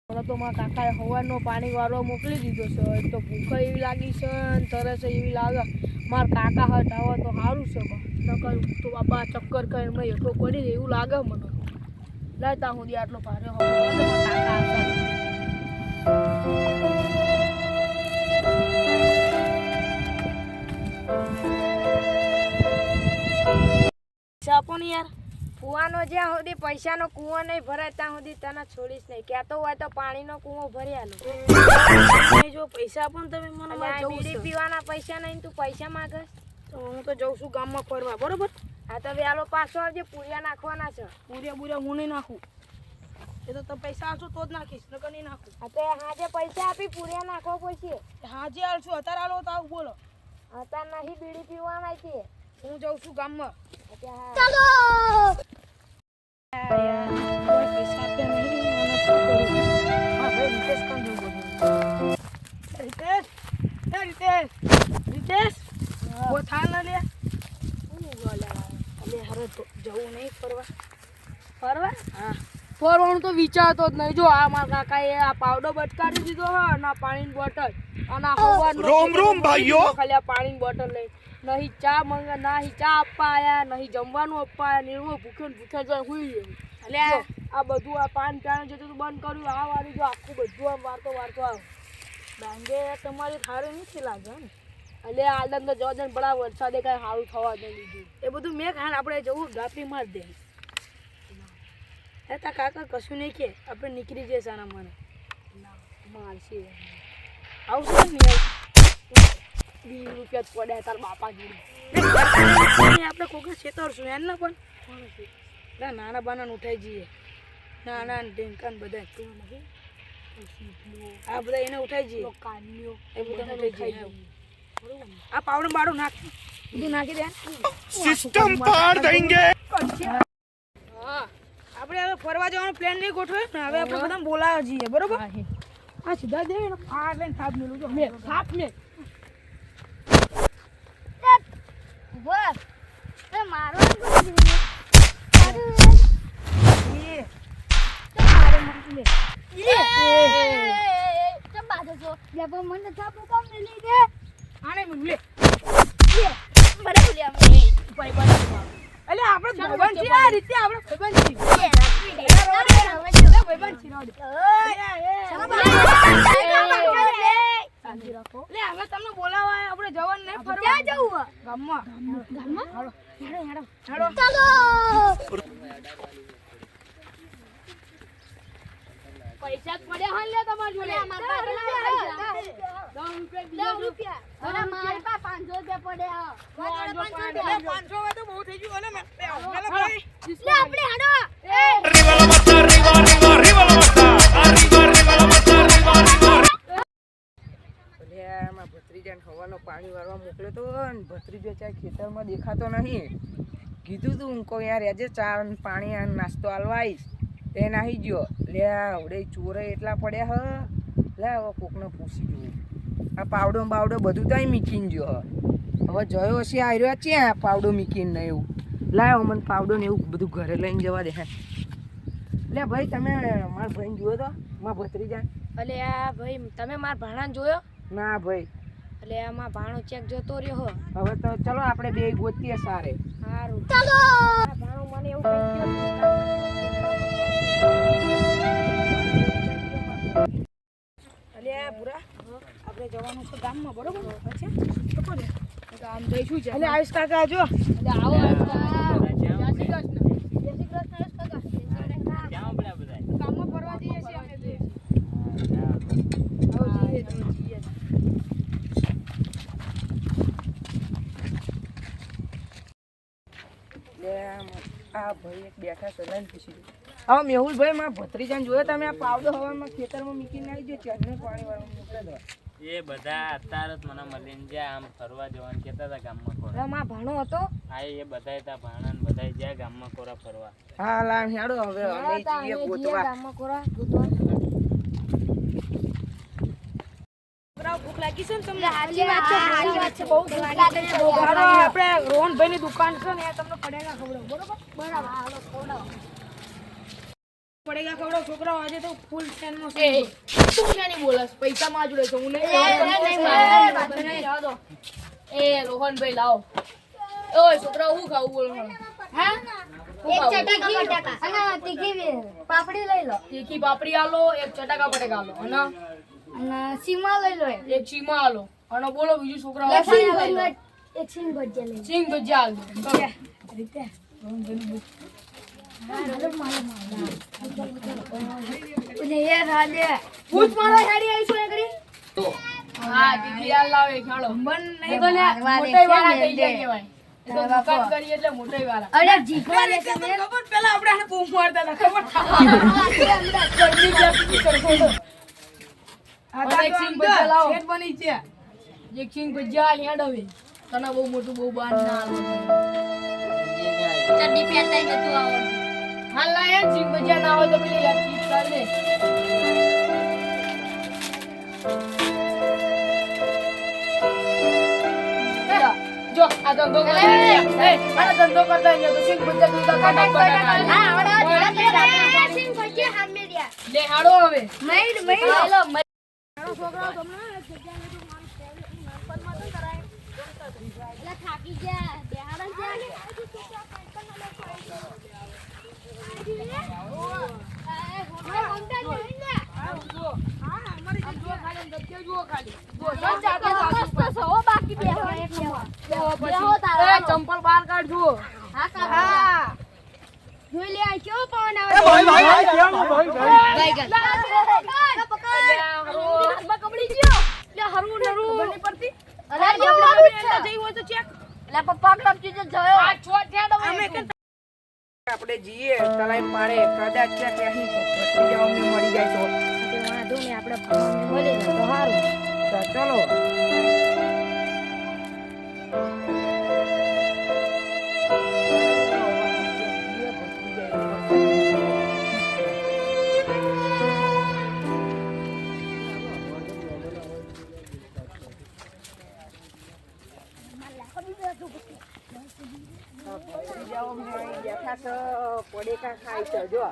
તો મારા કાકાએ સવારનો પાણી વાળવા મોકલી દીધો છે. તો ભૂખ એવી લાગી છે ને તરસ એવી લાગે. મારા કાકા હટ આવે તો સારું છે. નકર તો બાપા ચક્કર કરીને હમણાં હેઠો પડી જાય એવું લાગે મને. લાવતા હું આટલો ભારે પણ યાર કૂવાનો જ્યાં સુધી પૈસાનો કૂવો નહીં ભરાય ત્યાં સુધી તને છોડીશ નહીં. કહેતો હોય તો પાણીનો કૂવો ભરી આલો. જો પૈસા આપો ને તમે મને બીડી પીવાના પૈસા નહીં તું પૈસા માંગે તો હું તો જઉં છું ગામમાં ફરવા. બરોબર? હા તો વહેલો પાછો આવજે. પૂરિયા નાખવાના છે. પૂરિયા હું નહીં નાખું. એ તો તમે પૈસા આપશો તો જ નાખીશ, નકર નહીં નાખું. હા તો હાજે પૈસા આપી પૂરિયા નાખવા પડશે. હાજે આલશું. અત્યારે આલો તો આવું બોલો. અત્યારે નહીં બીડી પીવાના છે. હું જઉં છું ગામમાં. ચાલો પૈસા આપ્યા નહીં. હા ભાઈ રીતેશ કામ જવું રીતેશ વો થાલ ના લે હારે જવું નહીં ફરવા. હા ફરવાનું તો વિચારતો જ નહીં. જો આ મારા કાકાએ આ પાવડો બટકારી દીધો હા ના પાણીની બોટલ અને રોમ ભાઈઓ ખાલી પાણીની બોટલ લઈ નહીં ચા નહીં ચા આપવા આવ્યા નહીં જમવાનું આપવા આવ્યા. નિર્વો ભૂખ્યા જાય હુઈ ગયો. એટલે આ બધું આ પાન ચાણ જતું બંધ કર્યું. આ વાળી જો આખું બધું આમ વારતો આવ ડાંગે તમારી સારું નથી લાગે ને. એટલે આદમ તો જવા દે બડા વરસાદે કાંઈ સારું થવા દે લીધું એ બધું મેં ખાને આપણે જવું ગાપી માર દે. હે તા કાકા કશું નહીં કે આપણે નીકળી જઈએ સાના મને મારશે આવશે ને 20 રૂપિયા જ પડ્યા તાર બાપા જોડે. આપણે કોકને છેતરશું એમ ને પણ નાના બાના ઉઠાઈ જઈએ. નાના ઢેંકાન બધા આ બધા એને ઉઠાઈ જઈએ. એ બધા ઉઠાઈ જઈએ. આ પાવડો બાડો નાખ બધું નાખી દે. સિસ્ટમ પાડ દેંગે. હા આપણે હવે ફરવા જવાનો પ્લાન નહીં ગોઠવે ને. હવે આપણે બધા બોલાવા જઈએ. બરોબર? આ સીધા દે ને ફાડ લઈને થાપ મેલું. જો મે થાપ મે બસ તે મારો મને થાપો કામ ને લઈ દે આને મને બડા બોલ્યા ભાઈ એટલે આપણે ભગવાન છે આ રીતે આપણે ભગવાન છે શાંતિ રાખો. લે હવે તમને બોલાવા આપણે જવાનું નહીં ફરવા. ક્યાં જવું? ગામમાં. હાલો ચાલો પૈસા જ પડ્યા હોય લે તમારી જોડે. મારા પાસે 10 રૂપિયા અરે મારા પાસે 500 રૂપિયા પડ્યા. મારા જોડે 500 500 તો બહુ થઈ ગયું અને લે આપણે હાડો ભત્રીજાને ખવાનો પાણી વાળવા મોકલ્યો તો ને ભત્રીજો ચાય ખેતરમાં દેખાતો નહીં. કીધું તું હું કહું યાર આજે ચા પાણી નાસ્તો હાલવા આવીશ તે નાહી ગયો. લે આવડે ચોરે એટલા પડ્યા હ. લે હવે કોકને પૂછી જોવું. આ પાવડો બાવડો બધું ત્યાં મીકીને ગયો. હવે જયો હશે આવ્યો છે પાવડો મીકીને નહીં એવું. લાવ મને પાવડો ને એવું બધું ઘરે લઈને જવા દે. લે ભાઈ તમે મારા ભાઈને જોયો તો મારા ભત્રીજા? અલે આ ભાઈ તમે મારા ભાણાને જોયો? ના ભાઈ. એટલે આમાં ભાણો ચેક જતો રહ્યો. હવે તો ચલો આપણે બે ગોતીએ સારે. સારું ચાલો ભાણો મને એવું કહી ગયો. અલે આ ભૂરા આપણે જવાનું છે ગામમાં. બરોબર? અચ્છા તો કોને ગામ જઈશું છે. એટલે આયુષ કાકા જો. એટલે આવો ગામમાં ફરવા જઈએ છીએ અમે બે. આ ભાઈ એક બેઠા સલાઈને પૂછી દઉં. હવે મેહુલભાઈ મારા ભત્રીજાને જોયો તમે આ પાવડો હવામાં ખેતરમાં મૂકીને આવી ગયો. ચારનું પાણી વાળવા મોકલે દો. એ બધા અત્યારે જ મને મળીને જ્યાં આમ ફરવા જવાનું કહેતા હતા ગામમાં કોરા. મારા ભાણો હતો. હા એ બધા તા ભાણા ને બધા જ્યાં ગામમાં કોરા ફરવા. હા લા હેડો હવે અમે જઈએ ગોતવા. ગામમાં કોરા ગોતવા. ભૂખ લાગી છે ને તમને? સાચી વાત છે બહુ ભૂખ લાગે છે. આપણે રોહનભાઈની દુકાન છે ને એ તમને પડેલા ખવડાવું. બરોબર? બરાબર હાલો ખવડાવો. પડેગા ખવડો છોકરાઓ આજે તો ફૂલ સ્ટેન્ડમાં છે. તું ક્યાંની બોલસ? પૈસા માં જોડે છે હું નહીં. એ રોહનભાઈ લાવો. ઓય છોકરાઓ હું ખાવું બોલો મને. હા એક ચટાકા બટાકા અને તીખી પાપડી લઈ લો તીખી પાપડી આલો, એક ચટાકા બટેકા આલો અને અને સીમા લઈ લો એક ચીમા આલો અને બોલો બીજું છોકરાઓ એક સિંગ ભજીયા લઈ સિંગ ભજીયા આલો. રીતે પૂછ મારો હેડી આવી છું એ કરી. હા દીદી આ લાવે ખાડો. મન નહીં તો લે મોટાઈ વાળા થઈ જાય કહેવાય. એ તો દુકાન કરી એટલે મોટાઈ વાળા. અરે જીખવા લે તમે ખબર પેલા આપણે આને બૂમ મારતા હતા ખબર. ચડની ક્યાંથી ચડકો. અને એક સિંગ ભજીયા લાવો. સેટ બની છે. એક સિંગ ભજીયા હેડ હવે. તને બહુ મોટું બહુ બાર ના આલો. ચડ્ડી પહેરતા નતું આવડતું હાલ લાય સિંગ ભજીયા ના હોય તો પેલી યાર ચીજ કર દે. જો આ ધંધો કરતા આ ધંધો કરતા અહીંયા તો સિંગ ભજીયા તું તો કાઢા હા આવડા જોડા સિંગ ભજીયા હામે રહ્યા લે હાડો હવે. મઈડ મઈડ હા. લો છોકરાઓ તમને એટલે થાકી ગયા બેહાડા ચંપલ બહાર કાઢજો. જોઈ લે આ કેવો પવન આવે કબડી ગયો લે હરવું નરું પડતી અરે જઈ હોય તો ચેક લે પપ્પા કબજી જ જોયો આ છોડ ત્યાં આપણે જઈએ તલાઈ પાડે કદાચ છે કે અહીં ભત્રીજા અમને મળી જાય તો વાંધો ને આપણે મળી જાય તો સારું તો ચલો બેઠા છો પડેકા ખાય છે જો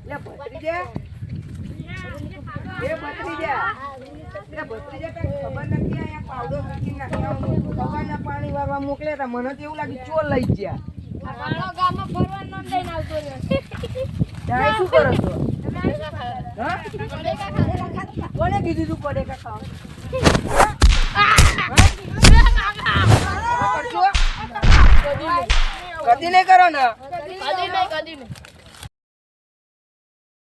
લે ભત્રીજા એ ભત્રીજા કઈ ખબર નથી અહીંયા પાવડો મૂકી નાખ્યો સવારના પાણી વાળવા મોકલે તા મને તો એવું લાગે ચોર લઈ ગયા ગામમાં ફરવા નામ લઈને આવતો રહ્યો ત્યારે શું કરો છો હા કોને કીધું તું પડેકા ખાવા કદી નહીં કરો ને કદી નહીં